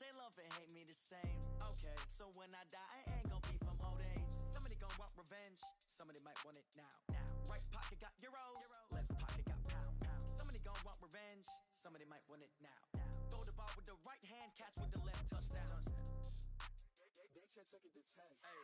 Say love and hate me the same. Okay, so when I die, I ain't gonna be from old age. Somebody gonna want revenge. Somebody might want it now. Right pocket got euros. Left pocket got pounds. Somebody gonna want revenge. Somebody might want it now. Throw the ball with the right hand, catch with the left, touchdown. They took it to 10. Hey.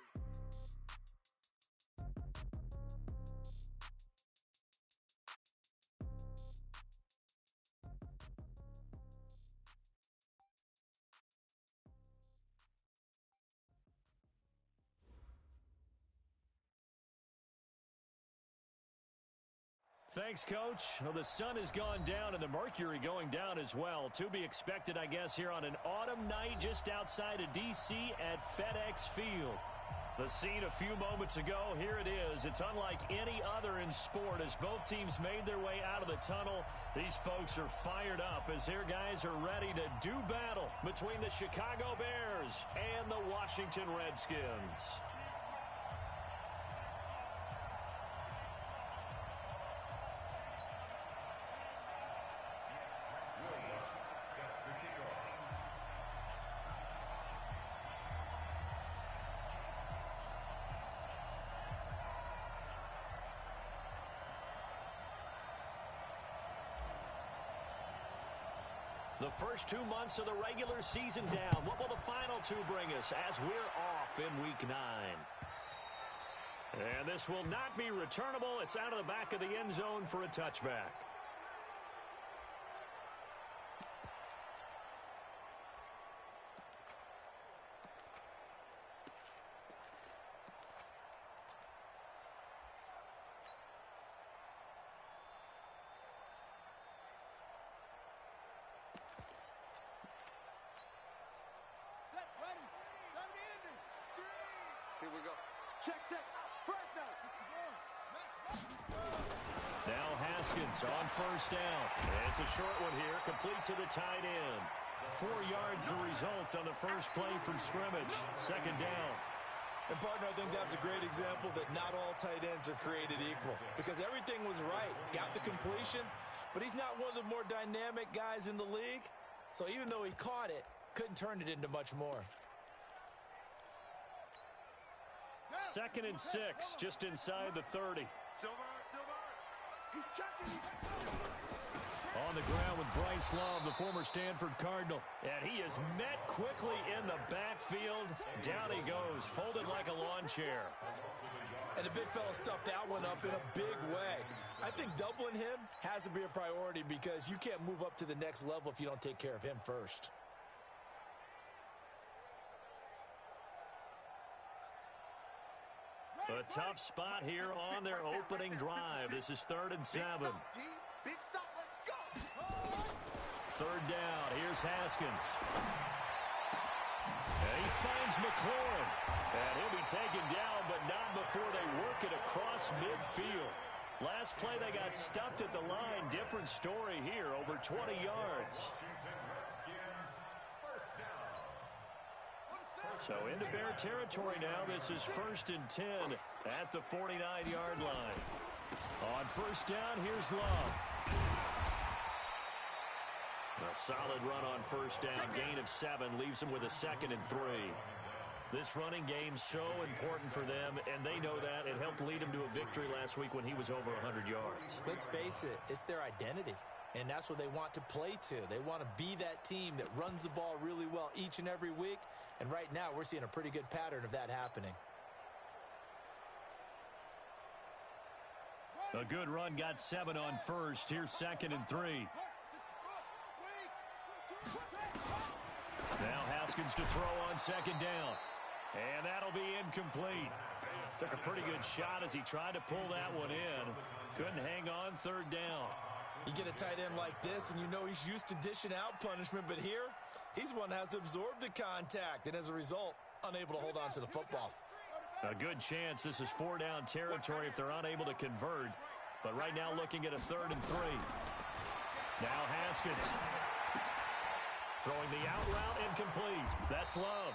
Thanks, Coach. Well, the sun has gone down and the mercury going down as well. To be expected, I guess, here on an autumn night just outside of D.C. at FedEx Field. The scene a few moments ago, here it is. It's unlike any other in sport as both teams made their way out of the tunnel. These folks are fired up as their guys are ready to do battle between the Chicago Bears and the Washington Redskins. The first 2 months of the regular season down. What will the final two bring us as we're off in Week 9? And this will not be returnable. It's out of the back of the end zone for a touchback. Here we go. Check. First down. Now Haskins on first down. It's a short one here, complete to the tight end. 4 yards the result on the first play from scrimmage. Second down. And, partner, I think that's a great example that not all tight ends are created equal because everything was right. Got the completion, but he's not one of the more dynamic guys in the league. So even though he caught it, couldn't turn it into much more. 2nd and 6, just inside the 30. Silver. He's checking. On the ground with Bryce Love, the former Stanford Cardinal. And he is met quickly in the backfield. Down he goes, folded like a lawn chair. And the big fella stuffed that one up in a big way. I think doubling him has to be a priority because you can't move up to the next level if you don't take care of him first. A tough spot here on their opening drive. This is 3rd and 7. Big stop, let's go. 3rd down, here's Haskins. And he finds McLaurin. And he'll be taken down, but not before they work it across midfield. Last play they got stuffed at the line. Different story here, over 20 yards. So into Bear territory now. This is 1st and 10 at the 49-yard line. On first down, here's Love. A solid run on first down. Gain of 7 leaves him with a 2nd and 3. This running game so important for them, and they know that. It helped lead him to a victory last week when he was over 100 yards. Let's face it, it's their identity. And that's what they want to play to. They want to be that team that runs the ball really well each and every week. And right now, we're seeing a pretty good pattern of that happening. A good run, got 7 on first. Here's 2nd and 3. Now Haskins to throw on 2nd down. And that'll be incomplete. Took a pretty good shot as he tried to pull that one in. Couldn't hang on 3rd down. You get a tight end like this, and you know he's used to dishing out punishment, but here, he's one that has to absorb the contact, and as a result, unable to hold on to the football. A good chance this is 4-down territory if they're unable to convert, but right now looking at a 3rd and 3. Now Haskins. Throwing the out route incomplete. That's Love.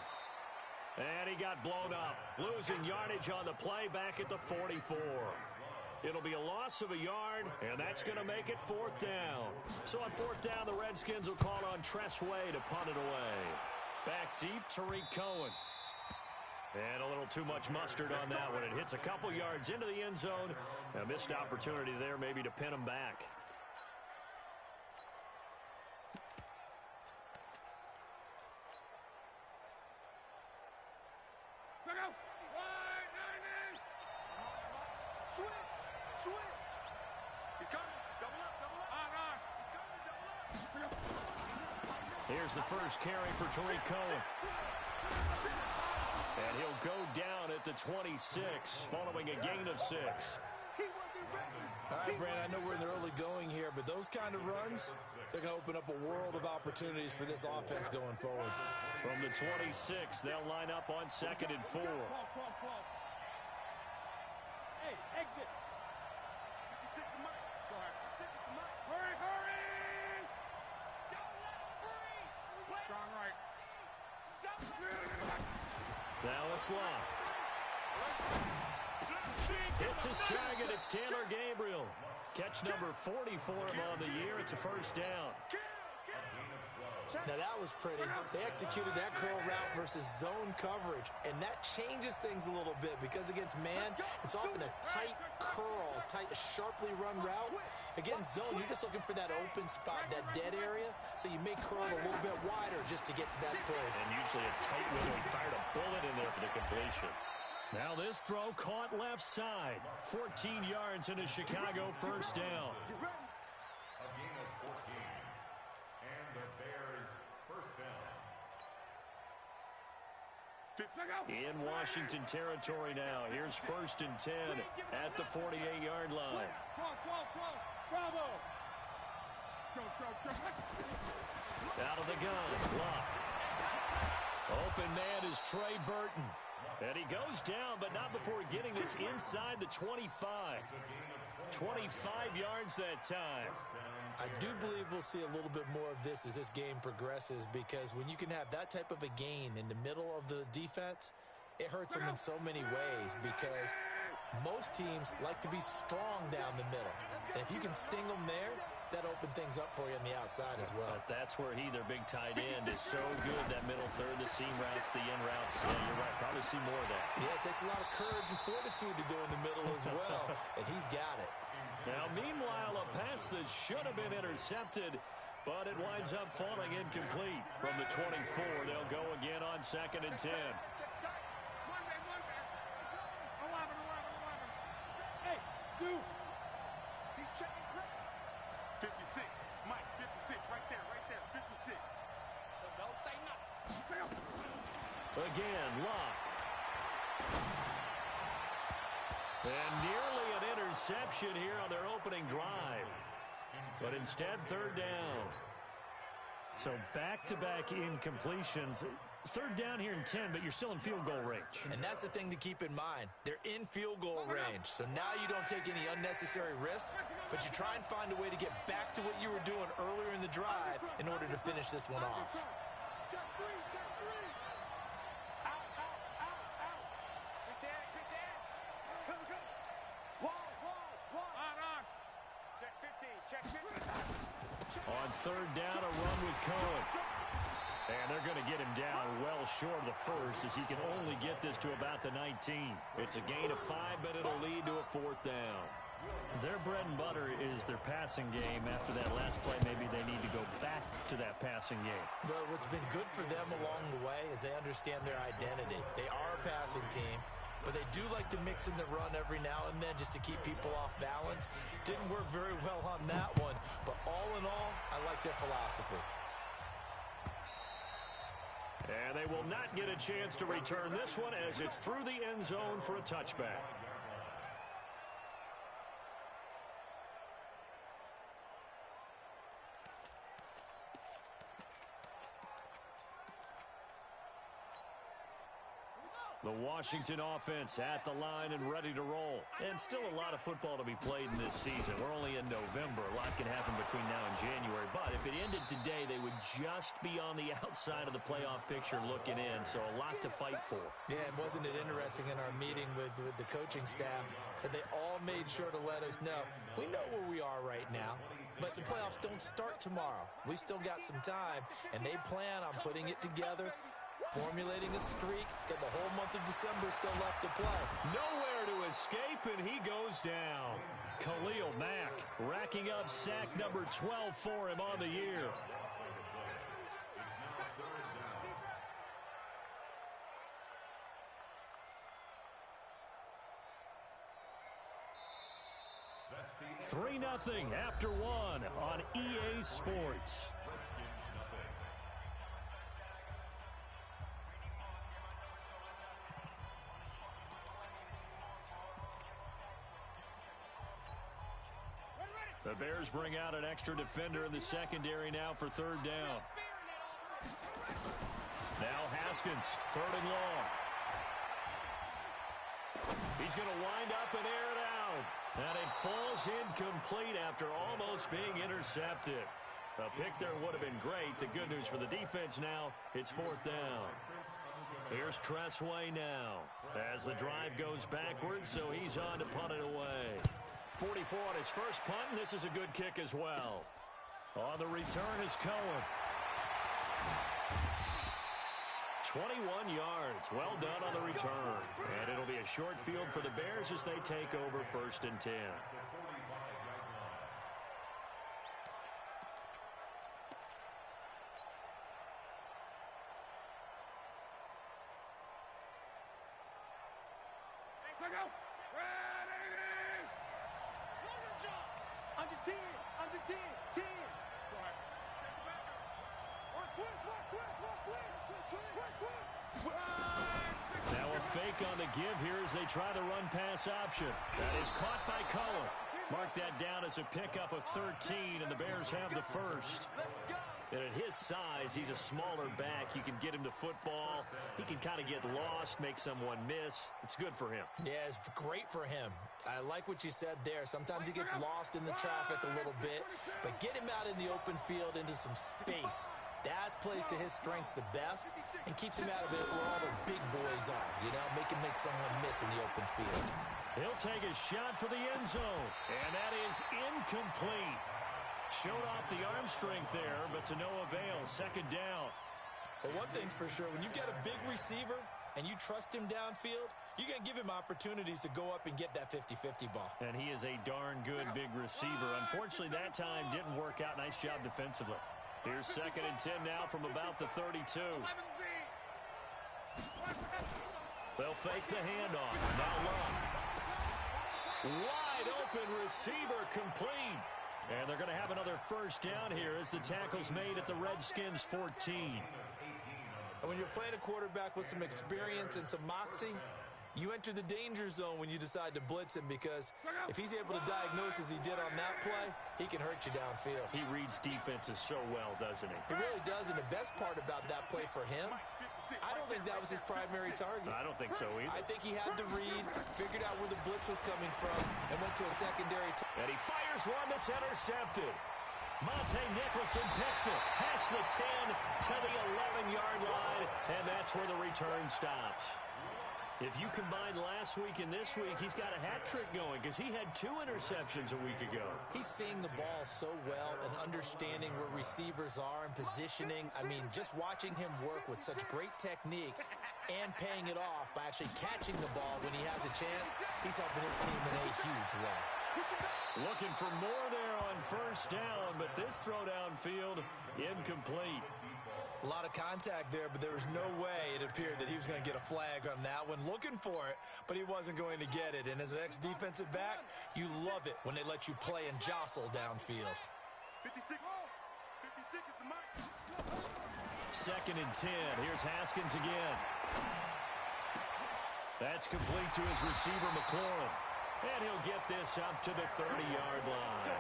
And he got blown up. Losing yardage on the play back at the 44. It'll be a loss of a yard, and that's going to make it 4th down. So on 4th down, the Redskins will call on Tress Way to punt it away. Back deep, Tariq Cohen. And a little too much mustard on that one. It hits a couple yards into the end zone. A missed opportunity there maybe to pin him back. Switch. He's coming. Double up. He's coming, double up. Here's the first carry for Tariq Cohen. And he'll go down at the 26, following a gain of 6. All right, Brandon, I know we're in the early going here, but those kind of runs, they're going to open up a world of opportunities for this offense going forward. From the 26, they'll line up on 2nd and 4. Hey, exit. Hurry. Strong right. Now it's locked. Hits his target. It's Taylor Gabriel. Catch number 40 for him on the year. It's a first down. Now, that was pretty. They executed that curl route versus zone coverage, and that changes things a little bit because against man, it's often a tight curl, tight, sharply run route. Against zone, you're just looking for that open spot, that dead area, so you may curl a little bit wider just to get to that place. And usually a tight window. He fired a bullet in there for the completion. Now this throw caught left side. 14 yards into Chicago, first down. A gain of 14. And the Bears first down. In Washington territory now. Here's 1st and 10 at the 48-yard line. Bravo. Out of the gun. Lock. Open man is Trey Burton. And he goes down, but not before getting this inside the 25. 25 yards that time. I do believe we'll see a little bit more of this as this game progresses, because when you can have that type of a gain in the middle of the defense, it hurts them in so many ways, because most teams like to be strong down the middle. And if you can sting them there, that open things up for you on the outside as well. But that's where their big tight end, is so good. That middle third, the seam routes, the in routes. Yeah, you're right. Probably see more of that. Yeah, it takes a lot of courage and fortitude to go in the middle as well, and he's got it. Now, meanwhile, a pass that should have been intercepted, but it winds up falling incomplete. From the 24, they'll go again on 2nd and 10. Hey, dude. He's checking credit. 56. Mike, 56. Right there. 56. So don't say nothing. Again, Locke. And nearly an interception here on their opening drive. But instead, 3rd down. So back-to-back incompletions. 3rd down here in 10, but you're still in field goal range. And that's the thing to keep in mind. They're in field goal range. So now you don't take any unnecessary risks, but you try and find a way to get back to what you were doing earlier in the drive in order to finish this one off. Check three. Out. Quick dance. Wall. On. Check 15. On 3rd down, a run with Cohen. And they're going to get him down well short of the first, as he can only get this to about the 19. It's a gain of 5, but it'll lead to a 4th down. Their bread and butter is their passing game. After that last play, maybe they need to go back to that passing game. Well, what's been good for them along the way is they understand their identity. They are a passing team, but they do like to mix in the run every now and then just to keep people off balance. Didn't work very well on that one, but all in all, I like their philosophy. And they will not get a chance to return this one, as it's through the end zone for a touchback. The Washington offense at the line and ready to roll. And still a lot of football to be played in this season. We're only in November. A lot can happen between now and January. But if it ended today, they would just be on the outside of the playoff picture looking in. So a lot to fight for. Yeah, and wasn't it interesting in our meeting with the coaching staff that they all made sure to let us know, we know where we are right now, but the playoffs don't start tomorrow. We still got some time, and they plan on putting it together formulating a streak. Got the whole month of December still left to play. Nowhere to escape, and he goes down. Khalil Mack racking up sack number 12 for him on the year. That's 3-0 after one on EA Sports. The Bears bring out an extra defender in the secondary now for third down. Now Haskins, third and long. He's going to wind up and air it out. And it falls incomplete after almost being intercepted. A pick there would have been great. The good news for the defense now, it's fourth down. Here's Tressway now as the drive goes backwards, so he's on to punt it away. 44 on his first punt, and this is a good kick as well. On the return is Cohen. 21 yards. Well done on the return. And it'll be a short field for the Bears as they take over first and 10. Now a fake on the give here as they try the run-pass option. That is caught by Cohen. Mark that down as a pickup of 13, and the Bears have the first. And at his size, he's a smaller back. You can get him to football. He can kind of get lost, make someone miss. It's good for him. Yeah, it's great for him. I like what you said there. Sometimes he gets lost in the traffic a little bit, but get him out in the open field into some space. That plays to his strengths the best and keeps him out of it where all the big boys are, you know, make someone miss in the open field. He'll take a shot for the end zone, and that is incomplete. Showed off the arm strength there, but to no avail. Second down. But one thing's for sure, when you get a big receiver and you trust him downfield, you're going to give him opportunities to go up and get that 50-50 ball. And he is a darn good big receiver. Unfortunately, that time didn't work out. Nice job defensively. Here's second and 10 now from about the 32. They'll fake the handoff. Now Love. Wide open receiver complete. And they're going to have another first down here as the tackle's made at the Redskins 14. And when you're playing a quarterback with some experience and some moxie, you enter the danger zone when you decide to blitz him, because if he's able to diagnose as he did on that play, he can hurt you downfield. He reads defenses so well, doesn't he? He really does, and the best part about that play for him, I don't think that was his primary target. I don't think so either. I think he had the read, figured out where the blitz was coming from, and went to a secondary. And he fires one that's intercepted. Monte Nicholson picks it past the 10 to the 11-yard line, and that's where the return stops. If you combine last week and this week, he's got a hat trick going because he had 2 interceptions a week ago. He's seeing the ball so well and understanding where receivers are and positioning. I mean, just watching him work with such great technique and paying it off by actually catching the ball when he has a chance, he's helping his team in a huge way. Looking for more there on first down, but this throw downfield, incomplete. A lot of contact there, but there was no way it appeared that he was going to get a flag on that one. Looking for it, but he wasn't going to get it. And as an ex-defensive back, you love it when they let you play and jostle downfield. 56 is the mark. Second and 10. Here's Haskins again. That's complete to his receiver, McLaurin. And he'll get this up to the 30-yard line.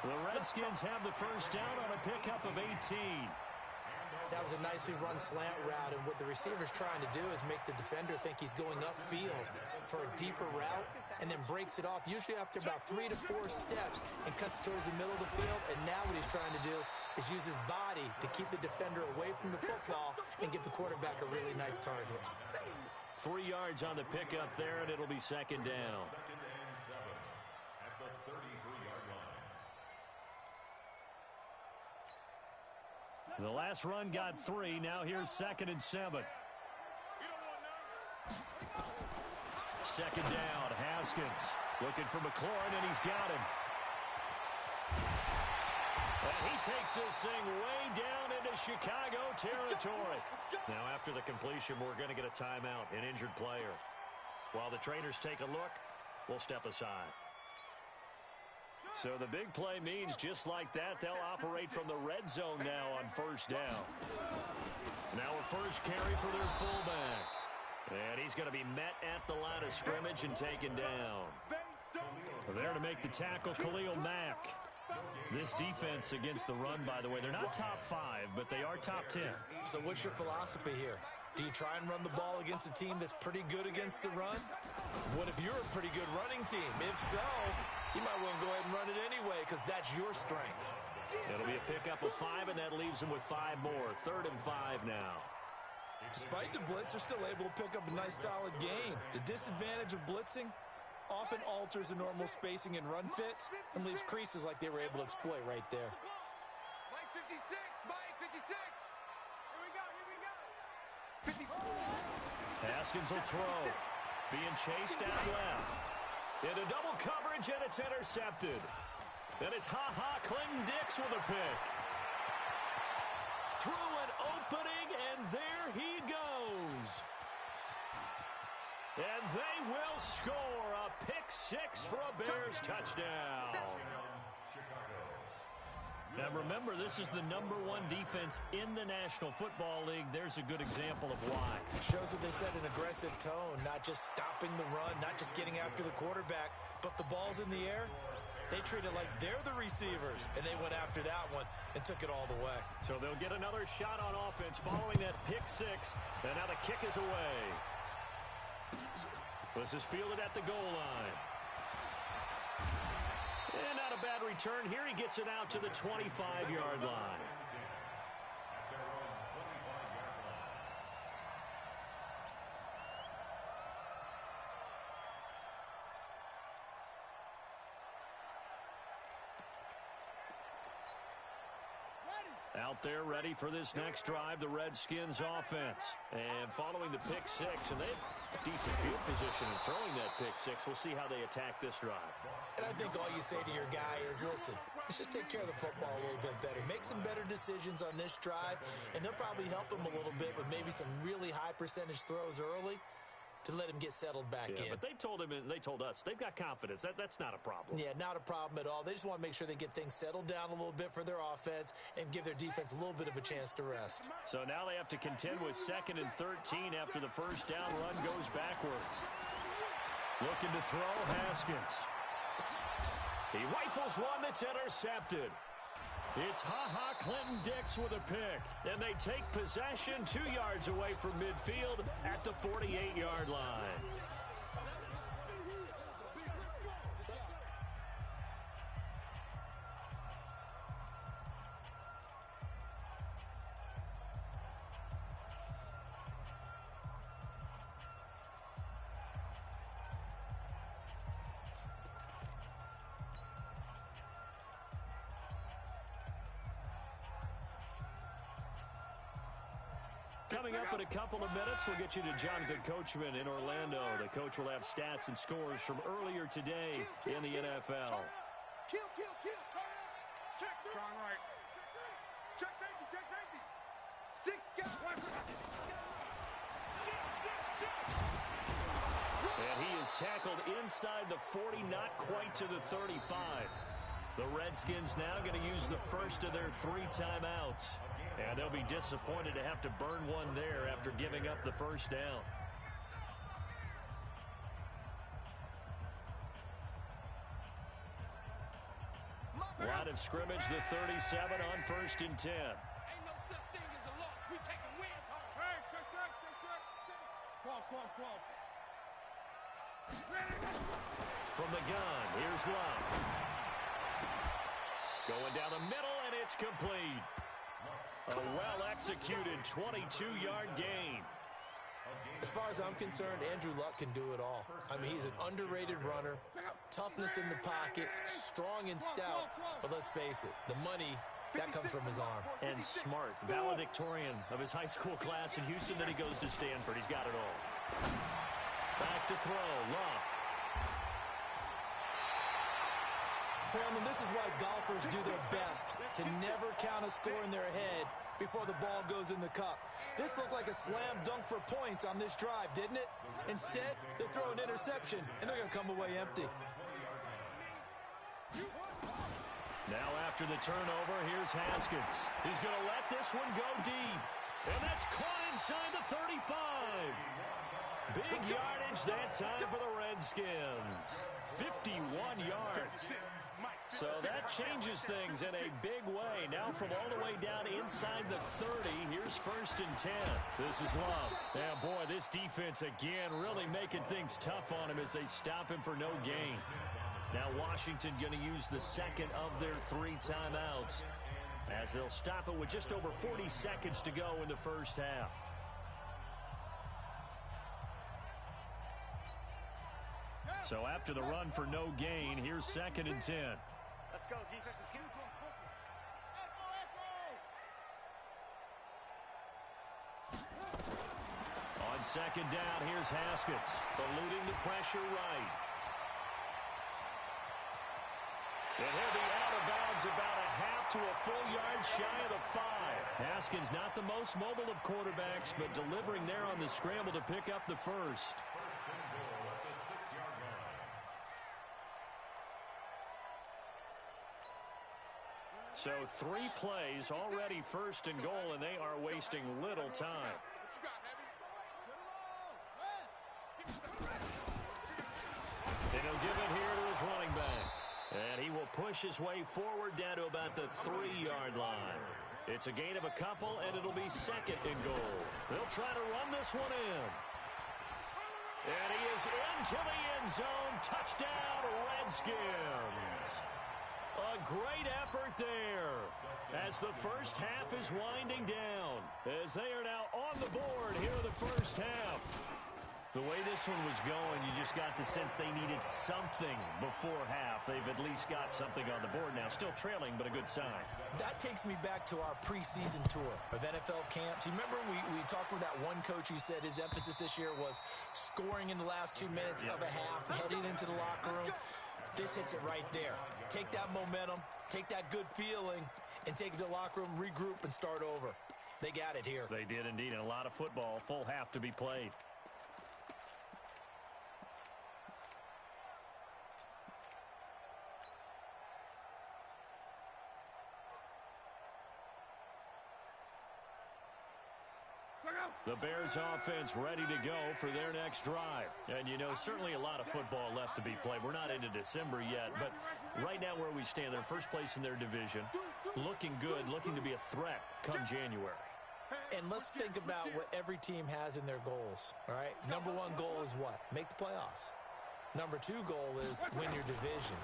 The Redskins have the first down on a pickup of 18. That was a nicely run slant route, and what the receiver's trying to do is make the defender think he's going upfield for a deeper route, and then breaks it off, usually after about 3 to 4 steps, and cuts towards the middle of the field. And now what he's trying to do is use his body to keep the defender away from the football and give the quarterback a really nice target. 3 yards on the pickup there, and it'll be second down. At the 33-yard line. The last run got 3. Now here's second and 7. second down. Haskins looking for McLaurin, and he's got him. And he takes this thing way down into Chicago territory. Now, after the completion, we're going to get a timeout, an injured player. While the trainers take a look, we'll step aside. So the big play means just like that, they'll operate from the red zone now on first down. Now a first carry for their fullback. And he's going to be met at the line of scrimmage and taken down. There to make the tackle, Khalil Mack. This defense against the run, by the way, they're not top 5, but they are top 10. So what's your philosophy here? Do you try and run the ball against a team that's pretty good against the run? What if you're a pretty good running team? If so, you might want to go ahead and run it anyway because that's your strength. It'll be a pickup of 5, and that leaves them with 5 more. 3rd and 5 now. Despite the blitz, they're still able to pick up a nice solid gain. The disadvantage of blitzing often alters the normal spacing and run fits and leaves creases like they were able to exploit right there. Mike 56, Mike 56. Here we go. Haskins will throw. Being chased out left. Into double coverage, and it's intercepted. And it's Clinton-Dix with a pick. Through an opening, and there he goes. And they will score a pick 6 for a Bears touchdown. Now remember, this is the #1 defense in the National Football League. There's a good example of why. It shows that they set an aggressive tone, not just stopping the run, not just getting after the quarterback, but the ball's in the air. They treat it like they're the receivers, and they went after that one and took it all the way. So they'll get another shot on offense following that pick 6, and now the kick is away. This is fielded at the goal line. And not a bad return here. He gets it out to the 25-yard line. Out there ready for this next drive, the Redskins offense. And following the pick 6, and they have decent field position in throwing that pick 6. We'll see how they attack this drive. And I think all you say to your guy is, listen, let's just take care of the football a little bit better. Make some better decisions on this drive, and they'll probably help him a little bit with maybe some really high percentage throws early to let him get settled back in. But they told him, and they told us, they've got confidence. That's not a problem. Yeah, not a problem at all. They just want to make sure they get things settled down a little bit for their offense and give their defense a little bit of a chance to rest. So now they have to contend with 2nd and 13 after the first down run goes backwards. Looking to throw, Haskins. He rifles one that's intercepted. It's Clinton-Dix with a pick. And they take possession 2 yards away from midfield at the 48-yard line. Coming up in a couple of minutes, we'll get you to Jonathan Coachman in Orlando. The coach will have stats and scores from earlier today in the NFL. Kill, turn up. Check, strong right. Check safety. 6 guys. And he is tackled inside the 40, not quite to the 35. The Redskins now going to use the first of their 3 timeouts. And they'll be disappointed to have to burn one there after giving up the first down. Line of scrimmage, the 37 on 1st and 10. Ain't no such thing as a loss. We taking wins home. Hey, Crawl. From the gun, here's Love. Going down the middle, and it's complete. A well-executed 22-yard gain. As far as I'm concerned, Andrew Luck can do it all. I mean, he's an underrated runner, toughness in the pocket, strong and stout. But let's face it, the money, that comes from his arm. And smart, valedictorian of his high school class in Houston, then he goes to Stanford. He's got it all. Back to throw. Love. Brandon, this is why golfers do their best to never count a score in their head before the ball goes in the cup. This looked like a slam dunk for points on this drive, didn't it? Instead, they throw an interception, and they're going to come away empty. Now after the turnover, here's Haskins. He's going to let this one go deep. And that's caught inside the 35. Big yardage that time for the Redskins. 51 yards. So that changes things in a big way. Now from all the way down inside the 30, here's 1st and 10. This is Love. And boy, this defense again really making things tough on him as they stop him for no gain. Now Washington going to use the second of their 3 timeouts as they'll stop it with just over 40 seconds to go in the first half. So after the run for no gain, here's 2nd and 10. Let's go, defense is getting On 2nd down, here's Haskins, eluding the pressure right. And he'll be out of bounds about a half to a full yard shy of the 5. Haskins not the most mobile of quarterbacks, but delivering there on the scramble to pick up the first. So 3 plays, already 1st and goal, and they are wasting little time. And he'll give it here to his running back. And he will push his way forward down to about the 3-yard line. It's a gain of a couple, and it'll be 2nd and goal. They'll try to run this one in. And he is into the end zone. Touchdown, Redskins. A great effort there as the first half is winding down, as they are now on the board here in the first half. The way this one was going, you just got the sense they needed something before half. They've at least got something on the board now. Still trailing, but a good sign. That takes me back to our preseason tour of NFL camps. You remember we talked with that one coach who said his emphasis this year was scoring in the last 2 minutes of a half, heading into the locker room. This hits it right there. Take that momentum, take that good feeling, and take it to the locker room, regroup, and start over. They got it here. They did indeed, and a lot of football, full half to be played. The Bears offense ready to go for their next drive. And, you know, certainly a lot of football left to be played. We're not into December yet, but right now where we stand, they're first place in their division. Looking good, looking to be a threat come January. And let's think about what every team has in their goals, all right? Number 1 goal is what? Make the playoffs. Number 2 goal is win your division.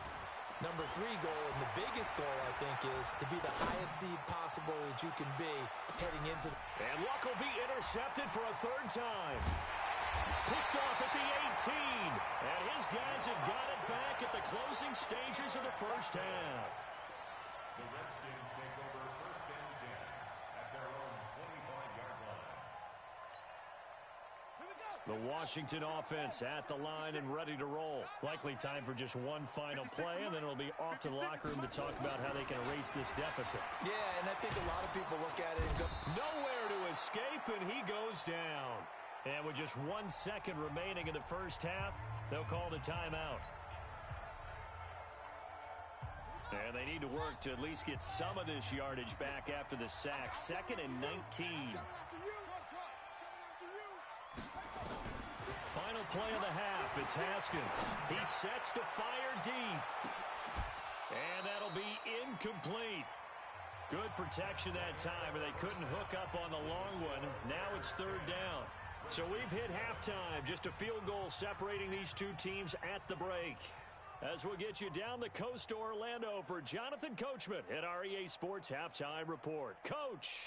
Number 3 goal, and the biggest goal, I think, is to be the highest seed possible that you can be heading into the... And Luck will be intercepted for a 3rd time. Picked off at the 18. And his guys have got it back at the closing stages of the first half. The Redskins take over 1st and 10 at their own 25-yard line. The Washington offense at the line and ready to roll. Likely time for just one final play, and then it'll be off to the locker room to talk about how they can erase this deficit. Yeah, and I think a lot of people look at it and go... Nowhere to escape, and he goes down. And with just 1 second remaining in the first half, they'll call the timeout. And they need to work to at least get some of this yardage back after the sack. 2nd and 19. Final play of the half. It's Haskins. He sets to fire deep. And that'll be incomplete. Good protection that time, and they couldn't hook up on the long one. Now it's 3rd down. So we've hit halftime. Just a field goal separating these two teams at the break. As we'll get you down the coast to Orlando for Jonathan Coachman at our EA Sports Halftime Report. Coach.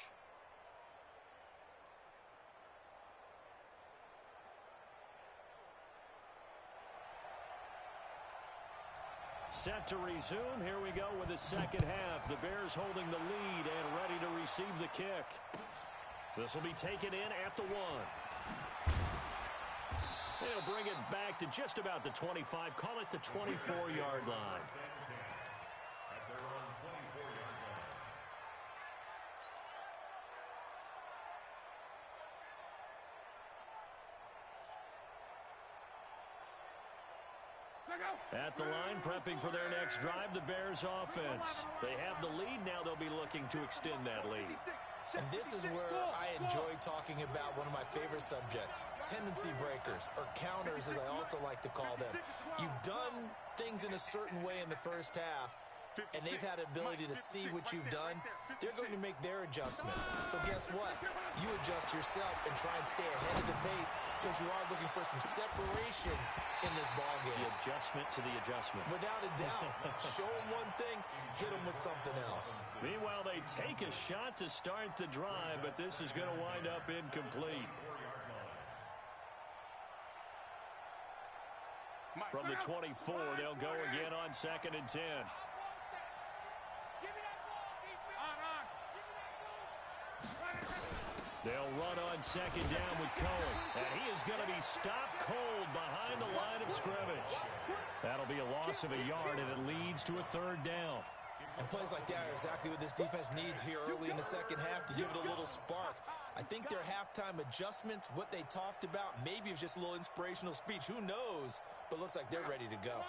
Set to resume. Here we go with the second half. The Bears holding the lead and ready to receive the kick. This will be taken in at the 1. They'll bring it back to just about the 25. Call it the 24-yard line. At their own 24-yard line. At the line, prepping for their next drive, the Bears offense. They have the lead. Now they'll be looking to extend that lead. And this is where I enjoy talking about one of my favorite subjects, tendency breakers, or counters as I also like to call them. You've done things in a certain way in the first half, and they've had the ability to see what you've done. They're going to make their adjustments. So guess what? You adjust yourself and try and stay ahead of the pace because you are looking for some separation in this ball game. The adjustment to the adjustment. Without a doubt. Show them one thing, hit them with something else. Meanwhile, they take a shot to start the drive, but this is going to wind up incomplete. From the 24, they'll go again on 2nd and 10. They'll run on 2nd down with Cohen, and he is going to be stopped cold behind the line of scrimmage. That'll be a loss of a yard, and it leads to a 3rd down. And plays like that are exactly what this defense needs here early in the second half to give it a little spark. I think their halftime adjustments, what they talked about, maybe it was just a little inspirational speech. Who knows? But looks like they're ready to go.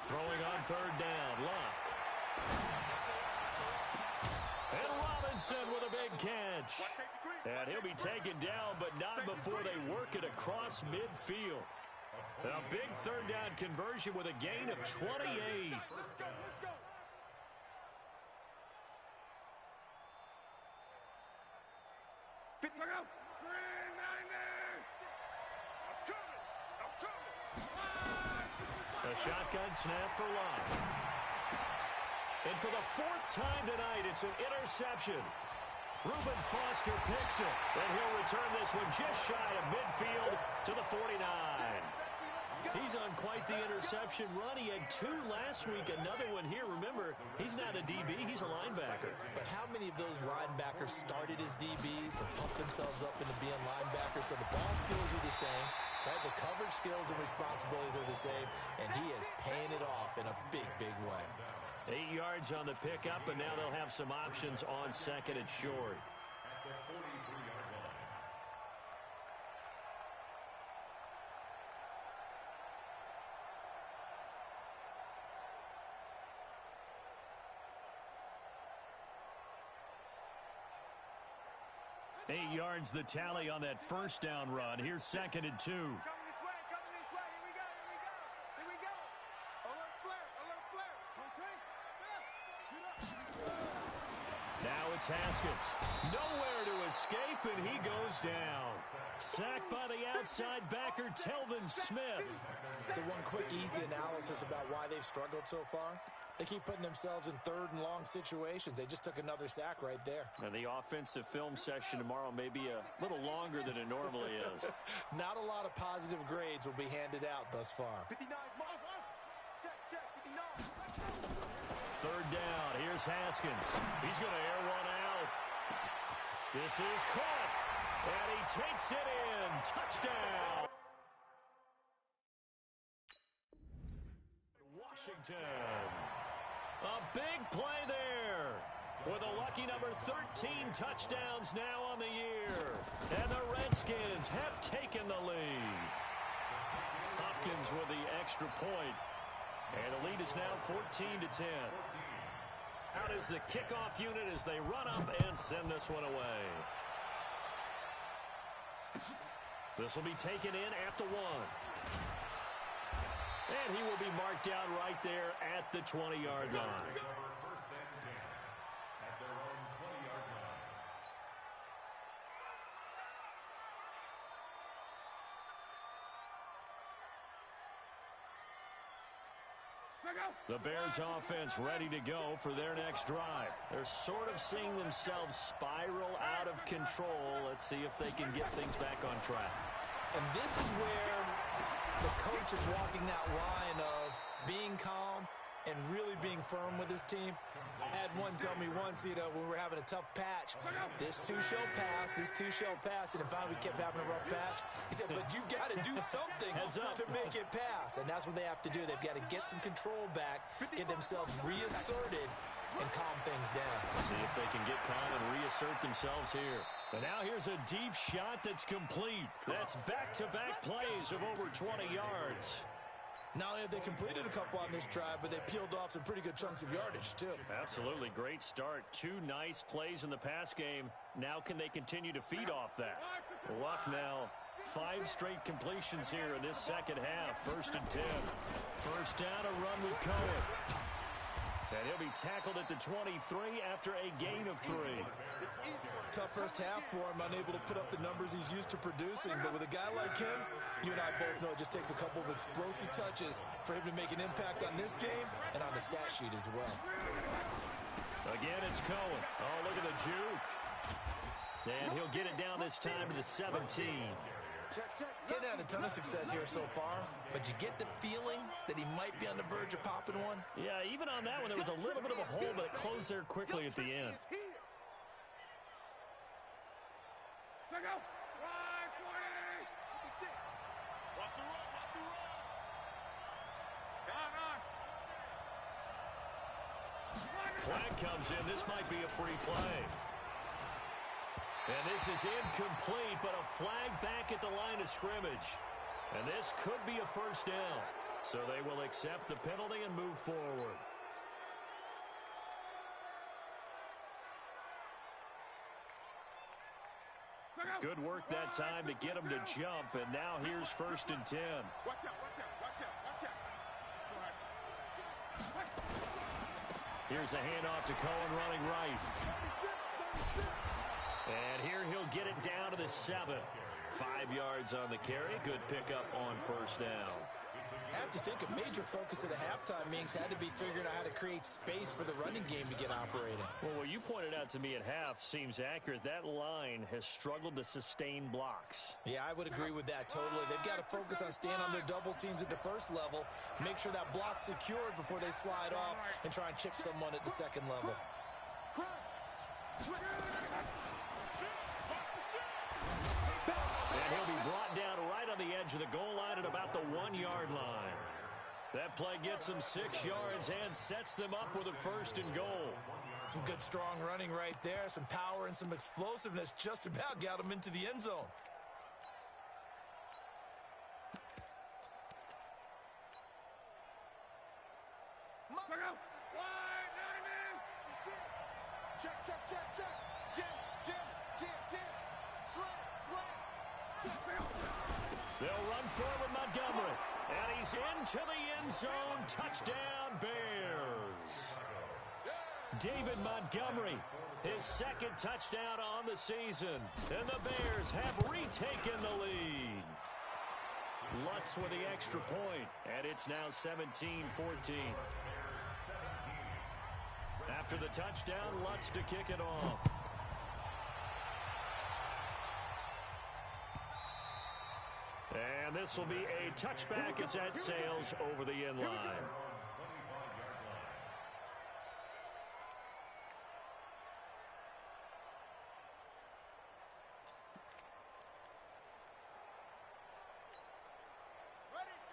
Throwing on 3rd down, Locke. And Robinson with a big catch. And he'll be taken down, but not before they work it across midfield. A big 3rd down conversion with a gain of 28. A shotgun snap for Locke. And for the 4th time tonight, it's an interception. Reuben Foster picks it, and he'll return this one just shy of midfield to the 49. He's on quite the interception run. He had 2 last week, another one here. Remember, he's not a DB, he's a linebacker. But how many of those linebackers started as DBs and pumped themselves up into being linebackers? So the ball skills are the same, right? The coverage skills and responsibilities are the same, and he is paying it off in a big, big way. 8 yards on the pickup, and now they'll have some options on 2nd and short. At the 43-yard line. Eight yards the tally on that 1st down run. Here's 2nd and 2. Now it's Haskins. Nowhere to escape, and he goes down. Sacked by the outside backer, Telvin Smith. So one quick, easy analysis about why they've struggled so far. They keep putting themselves in 3rd and long situations. They just took another sack right there. And the offensive film session tomorrow may be a little longer than it normally is. Not a lot of positive grades will be handed out thus far. 3rd down. Here's Haskins. He's going to air one out. This is caught. And he takes it in. Touchdown. Washington. A big play there. With a lucky number 13 touchdowns now on the year. And the Redskins have taken the lead. Hopkins with the extra point. And the lead is now 14-10. Out is the kickoff unit as they run up and send this one away. This will be taken in at the 1. And he will be marked down right there at the 20-yard line. First and 10 at their own 20-yard line. The Bears offense ready to go for their next drive. They're sort of seeing themselves spiral out of control. Let's see if they can get things back on track. And this is where the coach is walking that line of being calm and really being firm with his team. I had one tell me once, when we were having a tough patch, this too shall pass, this too shall pass, and finally we kept having a rough patch. He said, but you got to do something to make it pass, and that's what they have to do. They've got to get some control back, get themselves reasserted, and calm things down. See if they can get calm and reassert themselves here. And now here's a deep shot that's complete. That's back-to-back plays of over 20 yards. Not only have they completed a couple on this drive, but they peeled off some pretty good chunks of yardage, too. Absolutely. Great start. 2 nice plays in the pass game. Now can they continue to feed off that? Luck now. 5 straight completions here in this second half. 1st and 10. First down, a run with Cohen. And he'll be tackled at the 23 after a gain of 3. Tough first half for him, unable to put up the numbers he's used to producing. But with a guy like him, you and I both know it just takes a couple of explosive touches for him to make an impact on this game and on the stat sheet as well. Again, it's Cohen. Oh, look at the juke. And he'll get it down this time to the 17. He hadn't had a ton of success here so far, but you get the feeling that he might be on the verge of popping one. Yeah, even on that one, there was a little bit of a hole, but it closed there quickly at the end. Flag comes in. This might be a free play. And this is incomplete, but a flag back at the line of scrimmage. And this could be a first down. So they will accept the penalty and move forward. Good work that time to get him to jump, and now here's 1st and 10. Watch out, watch out, watch out, watch out. Here's a handoff to Cohen running right. And here he'll get it down to the 7. 5 yards on the carry. Good pickup on first down. I have to think a major focus of the halftime meetings had to be figuring out how to create space for the running game to get operating. Well, what you pointed out to me at half seems accurate. That line has struggled to sustain blocks. Yeah, I would agree with that totally. They've got to focus on staying on their double teams at the first level, make sure that block's secured before they slide off and try and chip someone at the second level. And he'll be brought down right on the edge of the goal line at about the 1-yard line. That play gets them 6 yards and sets them up with a 1st and goal. Some good, strong running right there. Some power and some explosiveness just about got them into the end zone. Check, check, check, check. Jim, Jim, Jim, Jim. Slam, slam. They'll run forward Montgomery. And he's into the end zone. Touchdown, Bears. David Montgomery, his 2nd touchdown on the season. And the Bears have retaken the lead. Lutz with the extra point. And it's now 17-14. After the touchdown, Lutz to kick it off. And this will be a touchback as that sails over the end line.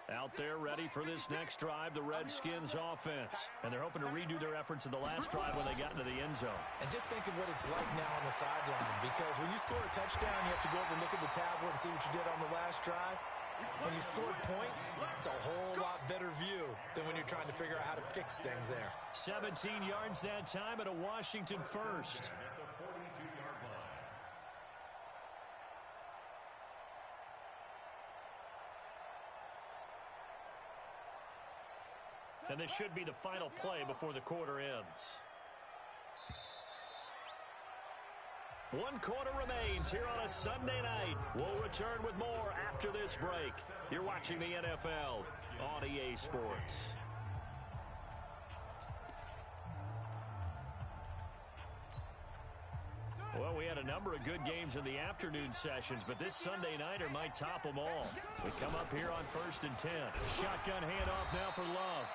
Out there ready for this next drive, the Redskins offense. And they're hoping to redo their efforts in the last drive when they got into the end zone. And just think of what it's like now on the sideline, because when you score a touchdown, you have to go over and look at the tablet and see what you did on the last drive. When you scored points, it's a whole lot better view than when you're trying to figure out how to fix things there. 17 yards that time at a Washington first. And this should be the final play before the quarter ends. 1 quarter remains here on a Sunday night. We'll return with more after this break. You're watching the NFL on EA Sports. had a number of good games in the afternoon sessions, but this Sunday nighter might top them all. We come up here on 1st and 10. Shotgun handoff now for Love.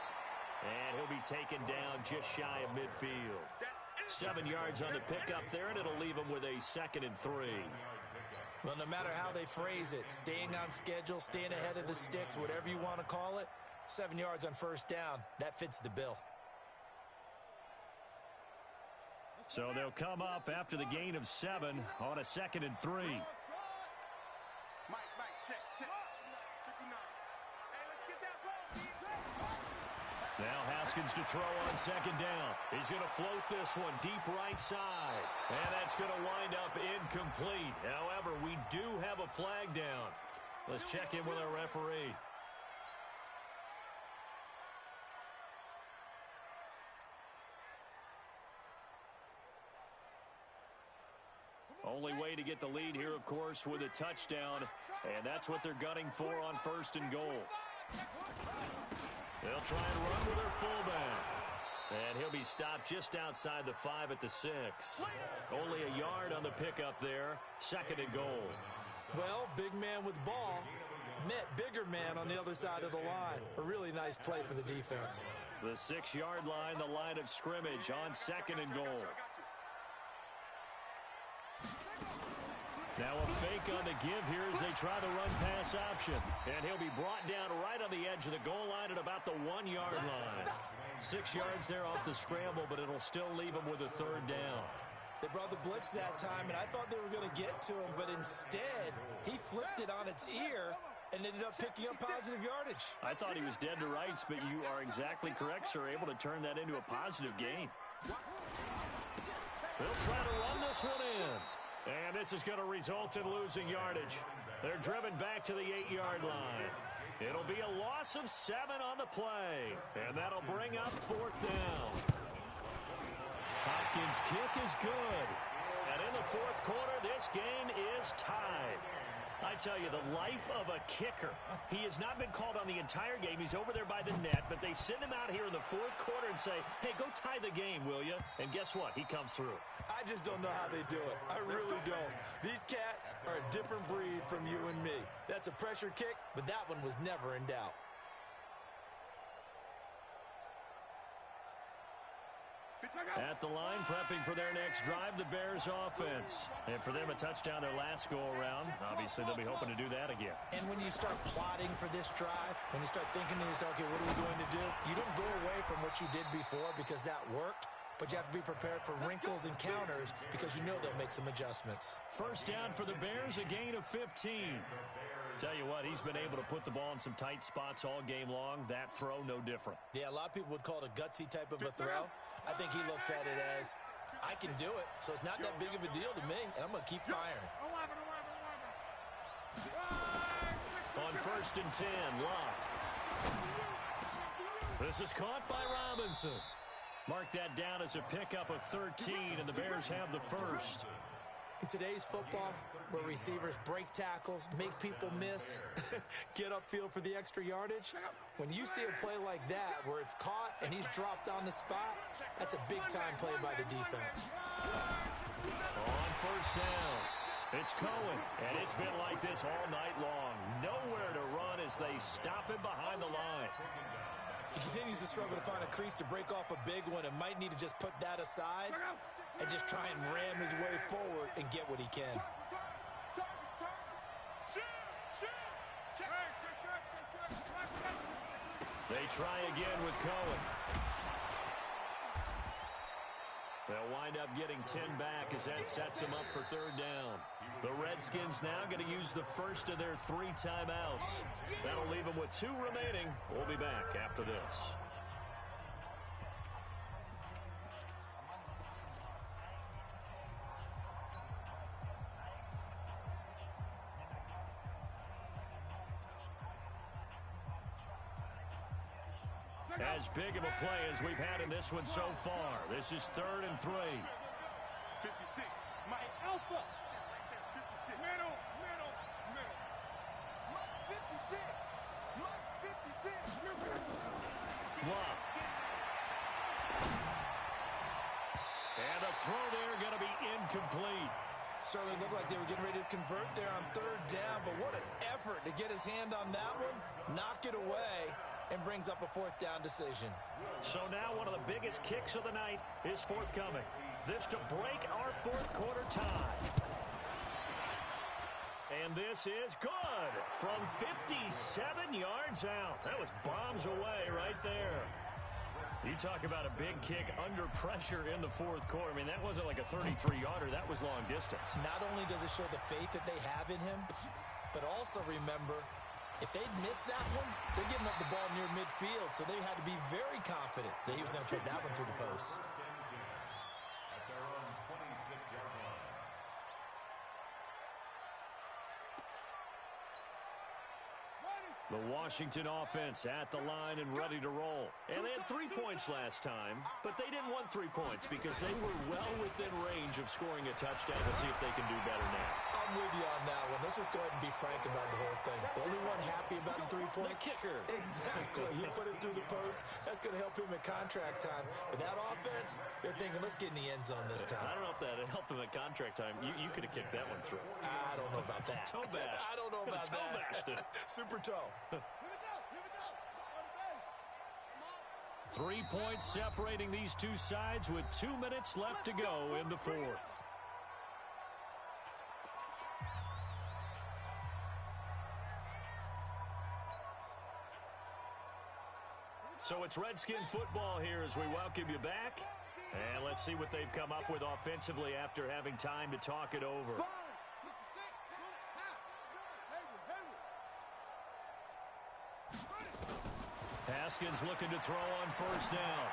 And he'll be taken down just shy of midfield. 7 yards on the pickup there, and it'll leave him with a 2nd and 3. Well, no matter how they phrase it, staying on schedule, staying ahead of the sticks, whatever you want to call it, 7 yards on 1st down, that fits the bill. So they'll come up after the gain of 7 on a 2nd and 3. Mike, check. 59. Hey, let's get that ball. Now Haskins to throw on 2nd down. He's going to float this one deep right side. And that's going to wind up incomplete. However, we do have a flag down. Let's check in with our referee. Only way to get the lead here, of course, with a touchdown. And that's what they're gunning for on 1st and goal. They'll try and run with their fullback. And he'll be stopped just outside the 5 at the 6. Only a yard on the pickup there. 2nd and goal. Well, big man with ball met bigger man on the other side of the line. A really nice play for the defense. The 6-yard line, the line of scrimmage on 2nd and goal. Now a fake on the give here as they try the run-pass option. And he'll be brought down right on the edge of the goal line at about the 1-yard line. 6 yards there off the scramble, but it'll still leave him with a 3rd down. They brought the blitz that time, and I thought they were going to get to him, but instead, he flipped it on its ear and ended up picking up positive yardage. I thought he was dead to rights, but you are exactly correct, sir, able to turn that into a positive gain. They'll try to run this one in. And this is going to result in losing yardage. They're driven back to the 8-yard line. It'll be a loss of 7 on the play. And that'll bring up 4th down. Hopkins' kick is good. And in the 4th quarter, this game is tied. I tell you, the life of a kicker. He has not been called on the entire game. He's over there by the net, but they send him out here in the 4th quarter and say, hey, go tie the game, will you? And guess what? He comes through. I just don't know how they do it. I really don't. These cats are a different breed from you and me. That's a pressure kick, but that one was never in doubt. At the line, prepping for their next drive, the Bears offense. And for them, a touchdown their last go-around. Obviously, they'll be hoping to do that again. And when you start plotting for this drive, when you start thinking to yourself, okay, what are we going to do? You don't go away from what you did before because that worked, but you have to be prepared for wrinkles and counters because you know they'll make some adjustments. 1st down for the Bears, a gain of 15. Tell you what, he's been able to put the ball in some tight spots all game long. That throw, no different. Yeah, a lot of people would call it a gutsy type of a throw. I think he looks at it as, I can do it, so it's not that big of a deal to me, and I'm going to keep firing. On 1st and 10, Love. This is caught by Robinson. Mark that down as a pickup of 13, and the Bears have the 1st. In today's football, where receivers break tackles, make people miss, get upfield for the extra yardage, when you see a play like that where it's caught and he's dropped on the spot, that's a big-time play by the defense. On 1st down, it's Cohen, and it's been like this all night long. Nowhere to run as they stop him behind the line. He continues to struggle to find a crease to break off a big one and might need to just put that aside and just try and ram his way forward and get what he can. They try again with Cohen. They'll wind up getting 10 back as that sets them up for 3rd down. The Redskins now going to use the 1st of their 3 timeouts. That'll leave them with 2 remaining. We'll be back after this. As big of a play as we've had in this one so far. This is 3rd and 3. 56. Mike Alpha. 56. Middle. Mike 56. Mike 56. Love. And the throw there going to be incomplete. Certainly looked like they were getting ready to convert there on third down, but what an effort to get his hand on that one, knock it away, and brings up a fourth down decision. So now one of the biggest kicks of the night is forthcoming. This to break our fourth quarter tie. And this is good from 57 yards out. That was bombs away right there. You talk about a big kick under pressure in the fourth quarter. I mean, that wasn't like a 33-yarder. That was long distance. Not only does it show the faith that they have in him, but also remember, if they'd missed that one, they're giving up the ball near midfield, so they had to be very confident that he was going to put that one through the post. At their own 26-yard line. The Washington offense at the line and ready to roll. And they had 3 points last time, but they didn't want 3 points because they were well within range of scoring a touchdown. We'll see if they can do better now. I'm with you on that one. Let's just go ahead and be frank about the whole thing. The only one happy about the 3-point? The kicker. Exactly. He put it through the post. That's going to help him at contract time. But that offense, they're thinking, let's get in the end zone this time. I don't know if that helped him at contract time. You could have kicked that one through. I don't know about that. Toe bash. I don't know about toe that. bashed it. Super toe. 3 points separating these two sides with 2 minutes left to go in the fourth. So it's Redskin football here as we welcome you back. And let's see what they've come up with offensively after having time to talk it over. Haskins looking to throw on first down.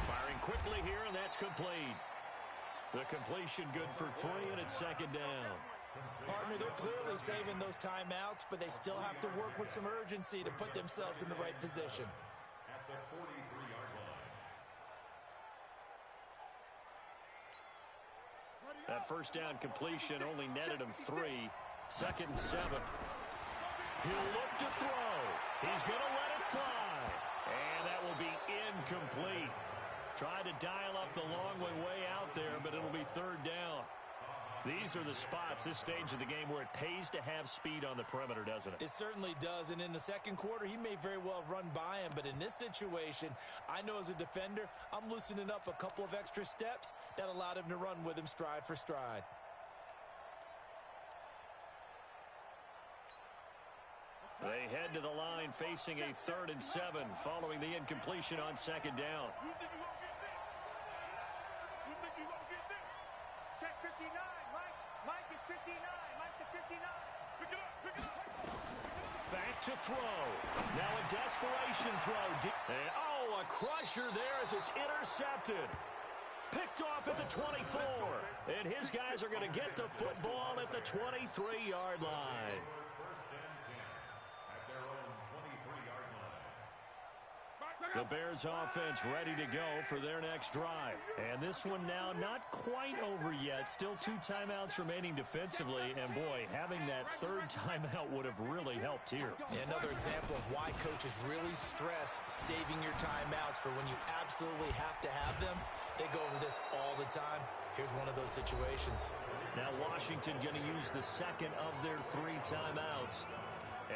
Firing quickly here, and that's complete. The completion good for 3, and it's second down. Partner, they're clearly saving those timeouts, but they still have to work with some urgency to put themselves in the right position. At the 43-yard line. That first down completion only netted him 3. Second and 7. He'll look to throw. He's going to let it fly. And that will be incomplete. Tried to dial up the long way out there, but it'll be third down. These are the spots, this stage of the game, where it pays to have speed on the perimeter, doesn't it? It certainly does, and in the second quarter, he may very well have run by him, but in this situation, I know as a defender, I'm loosening up a couple of extra steps that allowed him to run with him stride for stride. They head to the line facing a 3rd and 7 following the incompletion on second down. Check 59, Mike. Mike is 59. Mike to 59. Pick it up, pick it up. Back to throw. Now a desperation throw. Oh, a crusher there as it's intercepted. Picked off at the 24. And his guys are going to get the football at the 23-yard line. First and 10 at their own 23-yard line. The Bears offense ready to go for their next drive. And this one now not quite over yet. Still 2 timeouts remaining defensively. And boy, having that 3rd timeout would have really helped here. Another example of why coaches really stress saving your timeouts for when you absolutely have to have them. They go over this all the time. Here's one of those situations. Now Washington going to use the second of their 3 timeouts.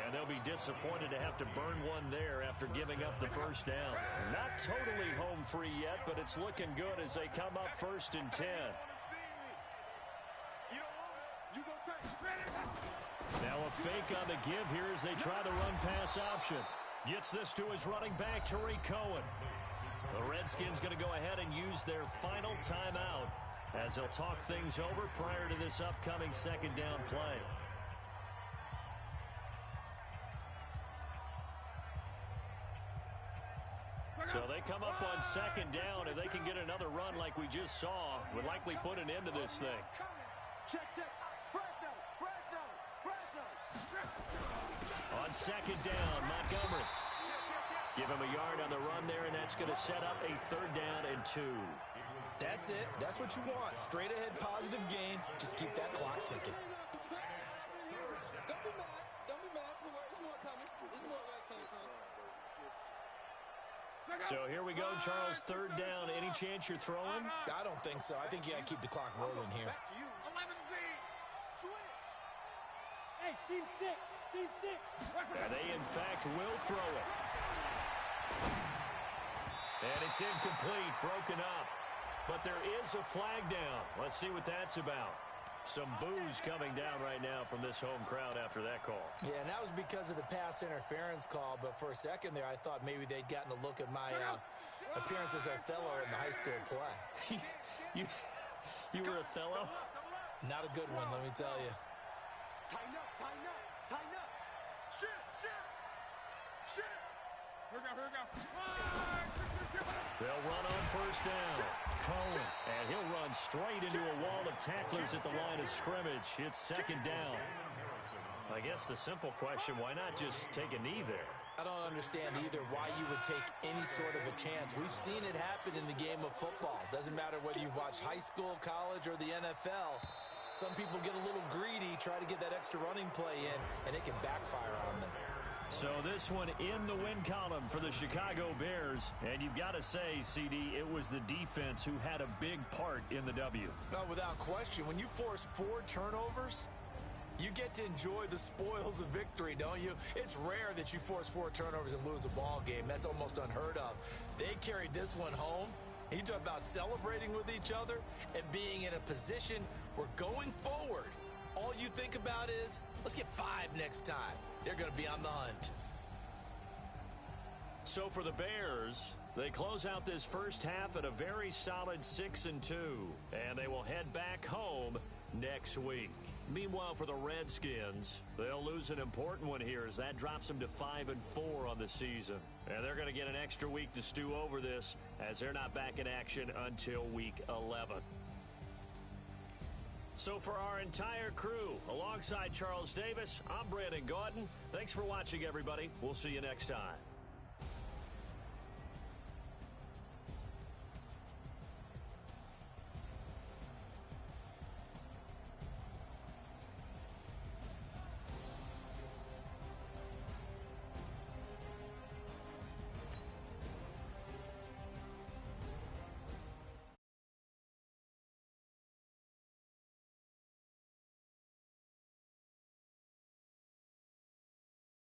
And they'll be disappointed to have to burn one there after giving up the first down. Not totally home free yet, but it's looking good as they come up 1st and 10. Now a fake on the give here as they try the run-pass option. Gets this to his running back, Tariq Cohen. The Redskins going to go ahead and use their final timeout as they'll talk things over prior to this upcoming second down play. So they come up on second down, and they can get another run like we just saw. Would likely put an end to this thing. Check, check. Fresno, Fresno, Fresno. On second down, Montgomery. Give him a yard on the run there, and that's going to set up a 3rd down and 2. That's it. That's what you want. Straight ahead, positive gain. Just keep that clock ticking. Don't be mad. Don't be mad. It's more coming. It's more where it came from. So here we go, Charles, 3rd down. Any chance you're throwing? I don't think so. I think you got to keep the clock rolling here. Back to you. 11 Hey, team six. And they, in fact, will throw it. And it's incomplete, broken up. But there is a flag down. Let's see what that's about. Some boos coming down right now from this home crowd after that call. Yeah, and that was because of the pass interference call. But for a second there, I thought maybe they'd gotten a look at my appearance as Othello in the high school play. You were Othello? Not a good one, let me tell you. Tighten up. Shit. Here we go. They'll run on first down. Cohen, and he'll run straight into a wall of tacklers at the line of scrimmage. It's second down. I guess the simple question, why not just take a knee there? I don't understand either why you would take any sort of a chance. We've seen it happen in the game of football. Doesn't matter whether you've watched high school, college, or the NFL. Some people get a little greedy, try to get that extra running play in, and it can backfire on them. So this one in the win column for the Chicago Bears. And you've got to say, CD, it was the defense who had a big part in the W. No, without question. When you force 4 turnovers, you get to enjoy the spoils of victory, don't you? It's rare that you force 4 turnovers and lose a ball game. That's almost unheard of. They carried this one home. You talk about celebrating with each other and being in a position where going forward, all you think about is, let's get 5 next time. They're going to be on the hunt. So for the Bears, they close out this first half at a very solid 6-2, and they will head back home next week. Meanwhile, for the Redskins, they'll lose an important one here as that drops them to 5-4 on the season. And they're going to get an extra week to stew over this as they're not back in action until week 11. So for our entire crew, alongside Charles Davis, I'm Brandon Gaudin. Thanks for watching, everybody. We'll see you next time.